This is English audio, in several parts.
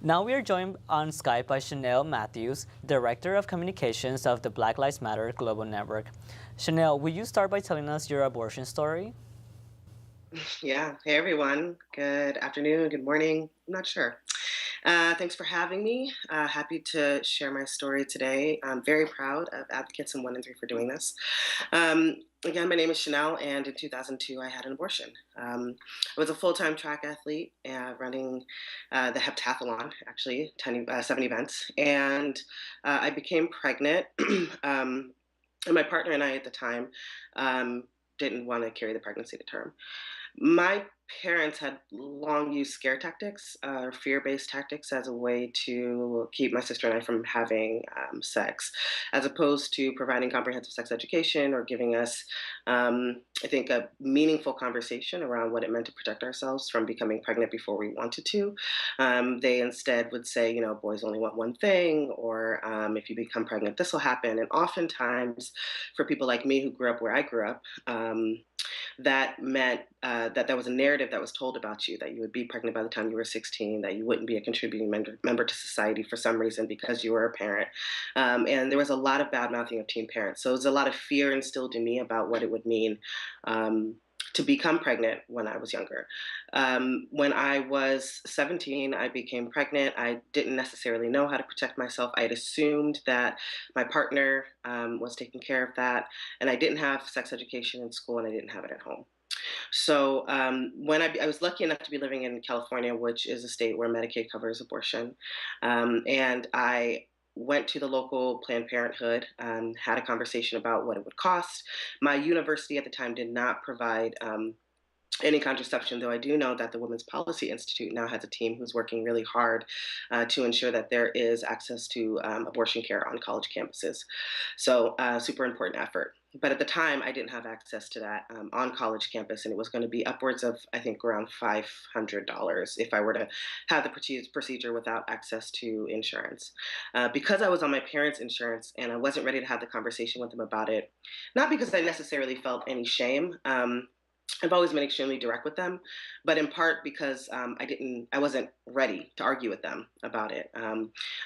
Now we are joined on Skype by Shanelle Matthews, Director of Communications of the Black Lives Matter Global Network. Shanelle, will you start by telling us your abortion story? Yeah. Hey, everyone. Good afternoon. Good morning. I'm not sure. Thanks for having me. Happy to share my story today. I'm very proud of Advocates in 1 and 3 for doing this. Again, my name is Chanel, and in 2002, I had an abortion. I was a full-time track athlete running the heptathlon, actually, 7 events, and I became pregnant. And my partner and I at the time didn't want to carry the pregnancy to term. My parents had long used scare tactics or fear-based tactics as a way to keep my sister and I from having sex, as opposed to providing comprehensive sex education or giving us, I think, a meaningful conversation around what it meant to protect ourselves from becoming pregnant before we wanted to. They instead would say, boys only want one thing, or if you become pregnant, this will happen. And oftentimes, for people like me who grew up where I grew up, that meant that there was a narrative that was told about you, that you would be pregnant by the time you were 16, that you wouldn't be a contributing member to society for some reason because you were a parent. And there was a lot of bad mouthing of teen parents. So there was a lot of fear instilled in me about what it would mean um, to become pregnant when I was younger. When I was 17, I became pregnant. I didn't necessarily know how to protect myself. I had assumed that my partner was taking care of that, and I didn't have sex education in school, and I didn't have it at home. So when I was lucky enough to be living in California, which is a state where Medicaid covers abortion, and I went to the local Planned Parenthood, had a conversation about what it would cost. My university at the time did not provide any contraception, though I do know that the Women's Policy Institute now has a team who's working really hard to ensure that there is access to abortion care on college campuses. So, super important effort. But at the time, I didn't have access to that on college campus, and it was going to be upwards of, I think, around $500 if I were to have the procedure without access to insurance. Because I was on my parents' insurance and I wasn't ready to have the conversation with them about it, not because I necessarily felt any shame. I've always been extremely direct with them, but in part because I wasn't ready to argue with them about it.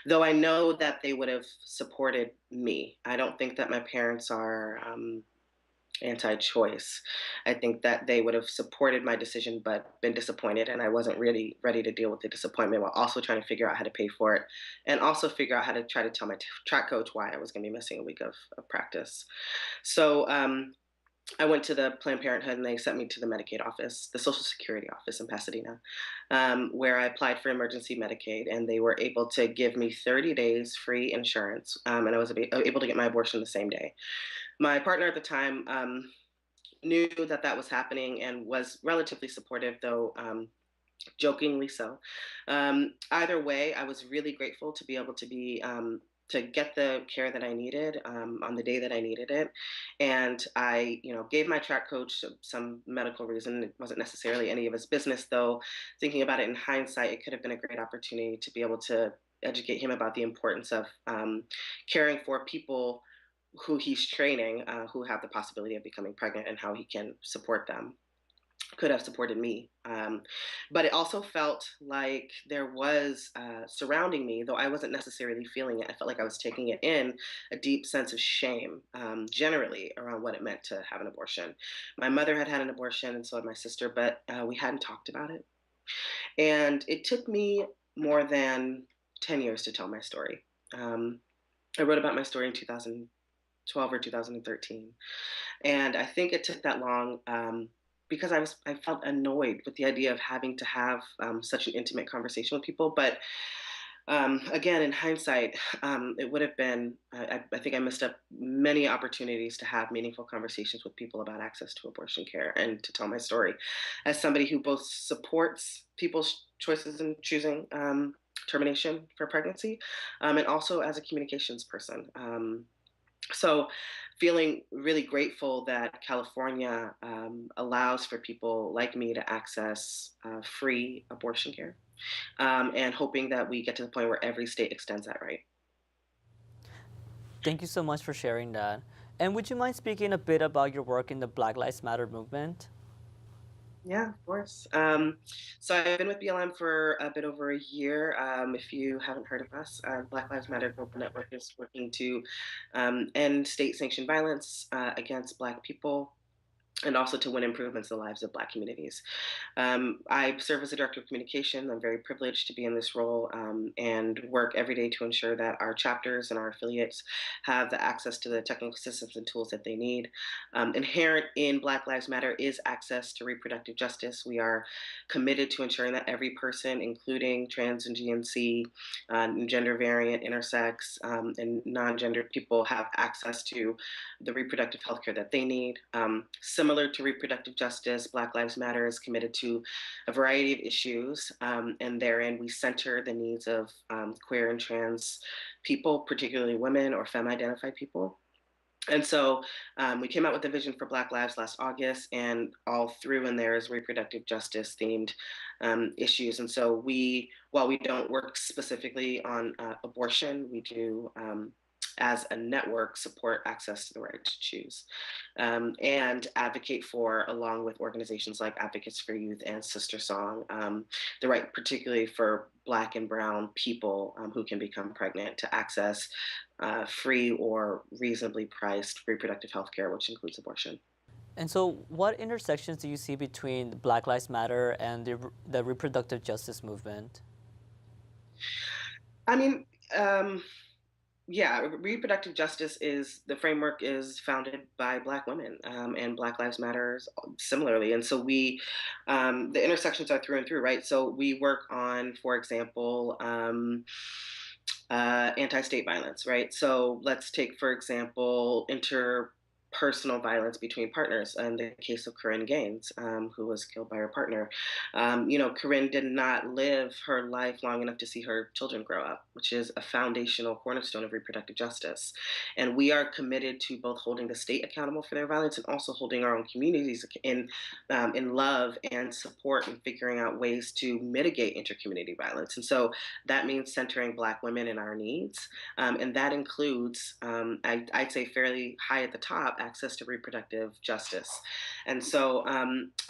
Though I know that they would have supported me. I don't think that my parents are anti-choice. I think that they would have supported my decision, but been disappointed, and I wasn't really ready to deal with the disappointment while also trying to figure out how to pay for it, and also figure out how to try to tell my track coach why I was going to be missing a week of practice. So. I went to the Planned Parenthood and they sent me to the Medicaid office, the Social Security office in Pasadena, where I applied for emergency Medicaid, and they were able to give me 30 days free insurance, and I was able to get my abortion the same day. My partner at the time knew that that was happening and was relatively supportive, though jokingly so. Either way, I was really grateful to be able to get the care that I needed on the day that I needed it. And I, gave my track coach some medical reason. It wasn't necessarily any of his business, though. Thinking about it in hindsight, it could have been a great opportunity to be able to educate him about the importance of caring for people who he's training, who have the possibility of becoming pregnant, and how he can support them, could have supported me. But it also felt like there was surrounding me, though I wasn't necessarily feeling it. I felt like I was taking it in, a deep sense of shame, generally around what it meant to have an abortion. My mother had had an abortion, and so had my sister, but we hadn't talked about it. And it took me more than 10 years to tell my story. I wrote about my story in 2012 or 2013. And I think it took that long because I felt annoyed with the idea of having to have such an intimate conversation with people. But again, in hindsight, it would have been. I think I missed up many opportunities to have meaningful conversations with people about access to abortion care and to tell my story, as somebody who both supports people's choices in choosing termination for pregnancy, and also as a communications person. So, feeling really grateful that California allows for people like me to access free abortion care, and hoping that we get to the point where every state extends that right. Thank you so much for sharing that. And would you mind speaking a bit about your work in the Black Lives Matter movement? Yeah, of course. So I've been with BLM for a bit over a year. If you haven't heard of us, Black Lives Matter Global Network is working to end state-sanctioned violence against Black people and also to win improvements in the lives of Black communities. I serve as a director of communication. I'm very privileged to be in this role and work every day to ensure that our chapters and our affiliates have the access to the technical systems and tools that they need. Inherent in Black Lives Matter is access to reproductive justice. We are committed to ensuring that every person, including trans and GNC, gender variant, intersex, and non gendered people, have access to the reproductive health care that they need. Similar to reproductive justice, Black Lives Matter is committed to a variety of issues, and therein we center the needs of queer and trans people, particularly women or femme identified people. And so we came out with the vision for Black Lives last August, and all through in there is reproductive justice themed issues. And so while we don't work specifically on abortion, we do. As a network, support access to the right to choose and advocate for, along with organizations like Advocates for Youth and Sister Song, the right, particularly for Black and Brown people who can become pregnant, to access free or reasonably priced reproductive health care, which includes abortion. And so, what intersections do you see between Black Lives Matter and the reproductive justice movement? I mean, yeah, reproductive justice is the framework is founded by Black women, and Black Lives Matters similarly. And so the intersections are through and through, right? So we work on, for example, anti-state violence, right? So let's take, for example, interpersonal violence between partners. In the case of Corinne Gaines, who was killed by her partner, Corinne did not live her life long enough to see her children grow up, which is a foundational cornerstone of reproductive justice. And we are committed to both holding the state accountable for their violence and also holding our own communities in love and support and figuring out ways to mitigate intercommunity violence. And so that means centering Black women in our needs. And that includes, I'd say fairly high at the top, access to reproductive justice. And so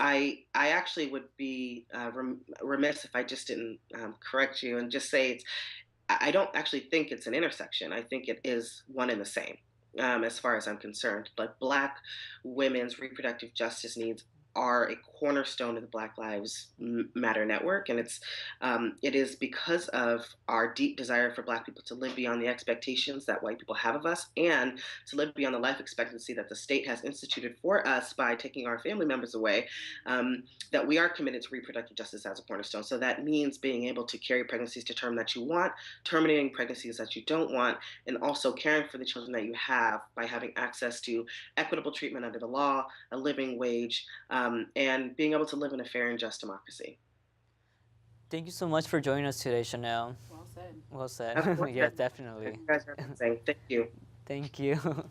I actually would be remiss if I just didn't correct you and just say I don't actually think it's an intersection. I think it is one and the same. As far as I'm concerned, but Black women's reproductive justice needs are a cornerstone of the Black Lives Matter network, and it is because of our deep desire for Black people to live beyond the expectations that white people have of us, and to live beyond the life expectancy that the state has instituted for us by taking our family members away. That we are committed to reproductive justice as a cornerstone. So that means being able to carry pregnancies to term that you want, terminating pregnancies that you don't want, and also caring for the children that you have by having access to equitable treatment under the law, a living wage, and being able to live in a fair and just democracy. Thank you so much for joining us today, Chanel. Well said. Well said. Of course, Yes, you definitely. guys are amazing. Thank you. Thank you.